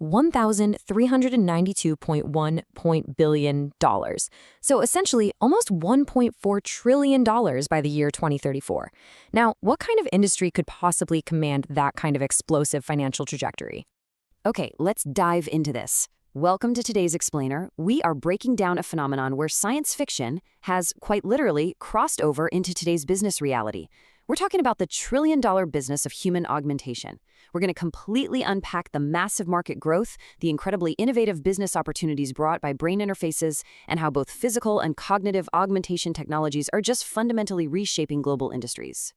$1,392.1 billion. So essentially, almost $1.4 trillion by the year 2034. Now, what kind of industry could possibly command that kind of explosive financial trajectory? Okay, let's dive into this. Welcome to today's Explainer. We are breaking down a phenomenon where science fiction has, quite literally, crossed over into today's business reality. We're talking about the trillion-dollar business of human augmentation. We're going to completely unpack the massive market growth, the incredibly innovative business opportunities brought by brain interfaces, and how both physical and cognitive augmentation technologies are just fundamentally reshaping global industries.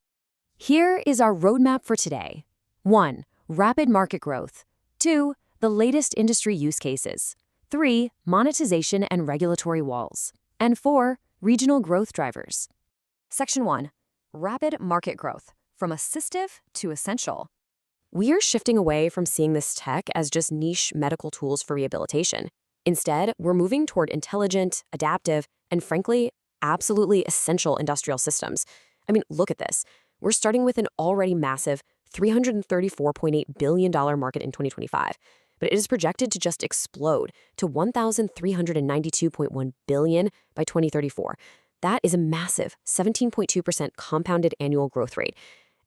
Here is our roadmap for today. 1. Rapid market growth. 2. The latest industry use cases. 3. Monetization and regulatory walls. And 4. Regional growth drivers. Section 1. Rapid market growth, from assistive to essential. We are shifting away from seeing this tech as just niche medical tools for rehabilitation. Instead, we're moving toward intelligent, adaptive, and frankly, absolutely essential industrial systems. I mean, look at this. We're starting with an already massive $334.8 billion market in 2025, but it is projected to just explode to $1,392.1 billion by 2034. That is a massive 17.2% compounded annual growth rate.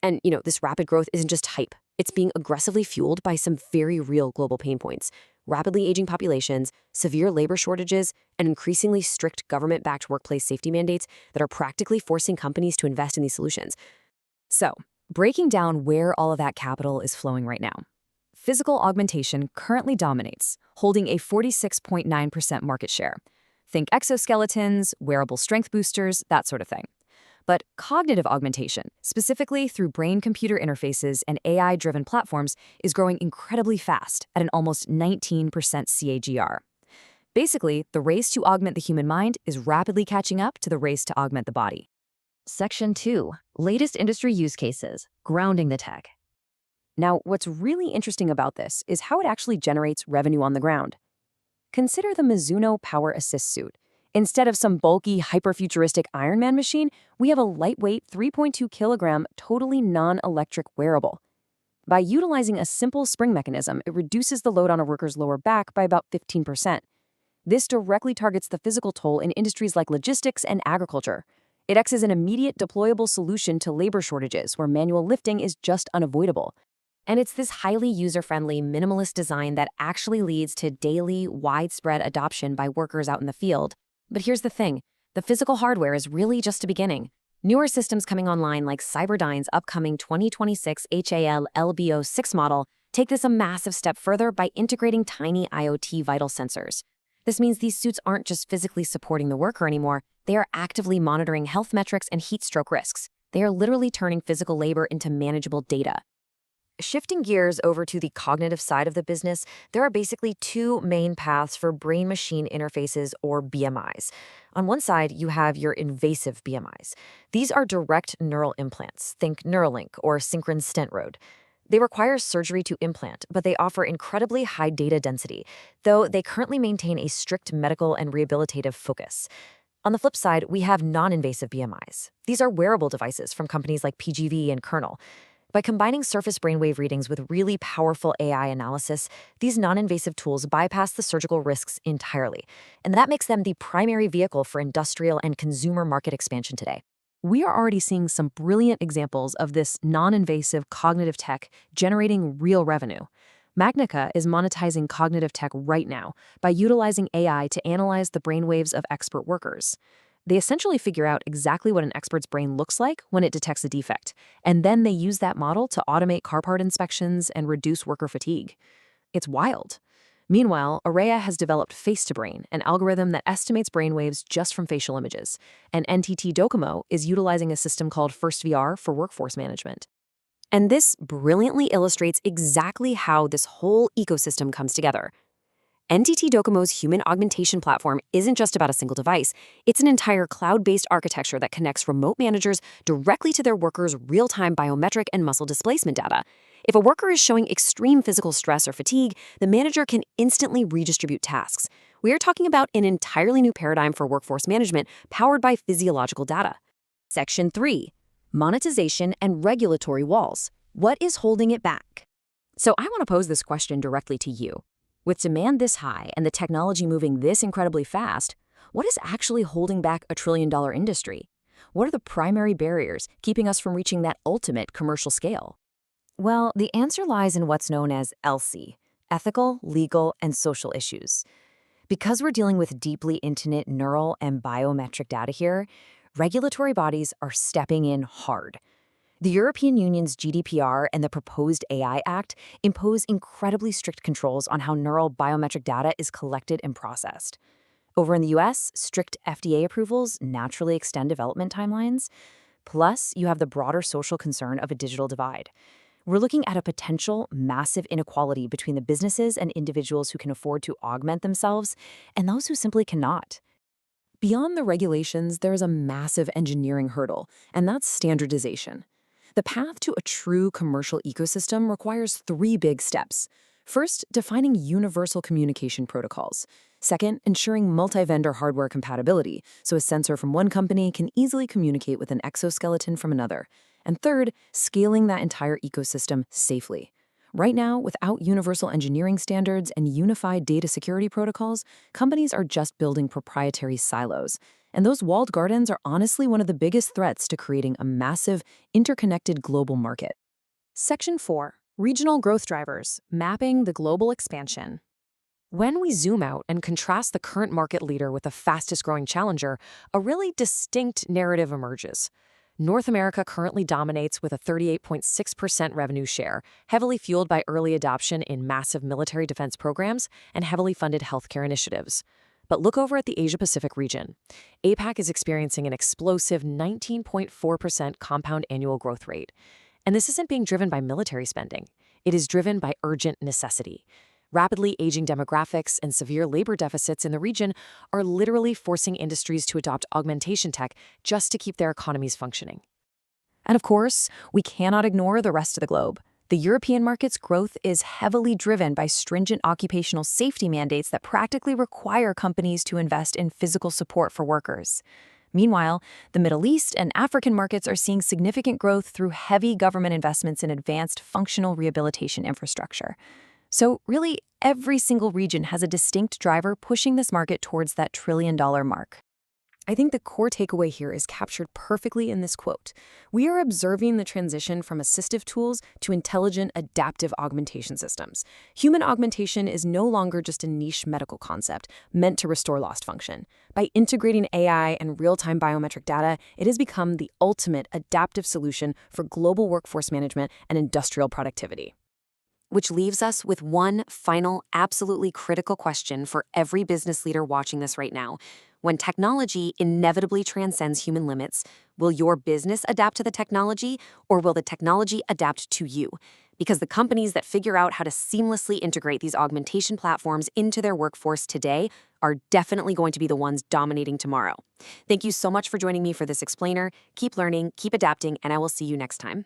And, this rapid growth isn't just hype. It's being aggressively fueled by some very real global pain points: rapidly aging populations, severe labor shortages, and increasingly strict government-backed workplace safety mandates that are practically forcing companies to invest in these solutions. So, breaking down where all of that capital is flowing right now. Physical augmentation currently dominates, holding a 46.9% market share. Think exoskeletons, wearable strength boosters, that sort of thing. But cognitive augmentation, specifically through brain-computer interfaces and AI-driven platforms, is growing incredibly fast at an almost 19% CAGR. Basically, the race to augment the human mind is rapidly catching up to the race to augment the body. Section 2. Latest industry use cases, grounding the tech. Now, what's really interesting about this is how it actually generates revenue on the ground. Consider the Mizuno Power Assist suit. Instead of some bulky, hyper-futuristic Iron Man machine, we have a lightweight 3.2 kilogram, totally non-electric wearable. By utilizing a simple spring mechanism, it reduces the load on a worker's lower back by about 15%. This directly targets the physical toll in industries like logistics and agriculture. It acts as an immediate deployable solution to labor shortages where manual lifting is just unavoidable. And it's this highly user-friendly, minimalist design that actually leads to daily, widespread adoption by workers out in the field. But here's the thing. The physical hardware is really just a beginning. Newer systems coming online like Cyberdyne's upcoming 2026 HAL LBO6 model take this a massive step further by integrating tiny IoT vital sensors. This means these suits aren't just physically supporting the worker anymore. They are actively monitoring health metrics and heat stroke risks. They are literally turning physical labor into manageable data. Shifting gears over to the cognitive side of the business, there are basically two main paths for brain-machine interfaces, or BMIs. On one side, you have your invasive BMIs. These are direct neural implants. Think Neuralink or Synchron Stent Road. They require surgery to implant, but they offer incredibly high data density, though they currently maintain a strict medical and rehabilitative focus. On the flip side, we have non-invasive BMIs. These are wearable devices from companies like PGV and Kernel. By combining surface brainwave readings with really powerful AI analysis, these non-invasive tools bypass the surgical risks entirely, and that makes them the primary vehicle for industrial and consumer market expansion today. We are already seeing some brilliant examples of this non-invasive cognitive tech generating real revenue. Magnica is monetizing cognitive tech right now by utilizing AI to analyze the brainwaves of expert workers. They essentially figure out exactly what an expert's brain looks like when it detects a defect, and then they use that model to automate car part inspections and reduce worker fatigue. It's wild. Meanwhile, Araya has developed Face-to-Brain, an algorithm that estimates brainwaves just from facial images, and NTT Docomo is utilizing a system called FirstVR for workforce management. And this brilliantly illustrates exactly how this whole ecosystem comes together. NTT Docomo's human augmentation platform isn't just about a single device. It's an entire cloud-based architecture that connects remote managers directly to their workers' real-time biometric and muscle displacement data. If a worker is showing extreme physical stress or fatigue, the manager can instantly redistribute tasks. We are talking about an entirely new paradigm for workforce management powered by physiological data. Section 3. Monetization and regulatory walls. What is holding it back? So I want to pose this question directly to you. With demand this high and the technology moving this incredibly fast, what is actually holding back a trillion-dollar industry? What are the primary barriers keeping us from reaching that ultimate commercial scale? Well, the answer lies in what's known as ELSI, ethical, legal, and social issues. Because we're dealing with deeply intimate neural and biometric data here, regulatory bodies are stepping in hard. The European Union's GDPR and the proposed AI Act impose incredibly strict controls on how neural biometric data is collected and processed. Over in the US, strict FDA approvals naturally extend development timelines. Plus, you have the broader social concern of a digital divide. We're looking at a potential massive inequality between the businesses and individuals who can afford to augment themselves and those who simply cannot. Beyond the regulations, there is a massive engineering hurdle, and that's standardization. The path to a true commercial ecosystem requires three big steps. First, defining universal communication protocols. Second, ensuring multi-vendor hardware compatibility, so a sensor from one company can easily communicate with an exoskeleton from another. And third, scaling that entire ecosystem safely. Right now, without universal engineering standards and unified data security protocols, companies are just building proprietary silos. And those walled gardens are honestly one of the biggest threats to creating a massive, interconnected global market. Section 4. Regional growth drivers, mapping the global expansion. When we zoom out and contrast the current market leader with the fastest-growing challenger, a really distinct narrative emerges. North America currently dominates with a 38.6% revenue share, heavily fueled by early adoption in massive military defense programs and heavily funded healthcare initiatives. But look over at the Asia-Pacific region. APAC is experiencing an explosive 19.4% compound annual growth rate. And this isn't being driven by military spending. It is driven by urgent necessity. Rapidly aging demographics and severe labor deficits in the region are literally forcing industries to adopt augmentation tech just to keep their economies functioning. And of course, we cannot ignore the rest of the globe. The European market's growth is heavily driven by stringent occupational safety mandates that practically require companies to invest in physical support for workers. Meanwhile, the Middle East and African markets are seeing significant growth through heavy government investments in advanced functional rehabilitation infrastructure. So really, every single region has a distinct driver pushing this market towards that trillion-dollar mark. I think the core takeaway here is captured perfectly in this quote. We are observing the transition from assistive tools to intelligent, adaptive augmentation systems. Human augmentation is no longer just a niche medical concept meant to restore lost function. By integrating AI and real-time biometric data, it has become the ultimate adaptive solution for global workforce management and industrial productivity. Which leaves us with one final, absolutely critical question for every business leader watching this right now. When technology inevitably transcends human limits, will your business adapt to the technology, or will the technology adapt to you? Because the companies that figure out how to seamlessly integrate these augmentation platforms into their workforce today are definitely going to be the ones dominating tomorrow. Thank you so much for joining me for this explainer. Keep learning, keep adapting, and I will see you next time.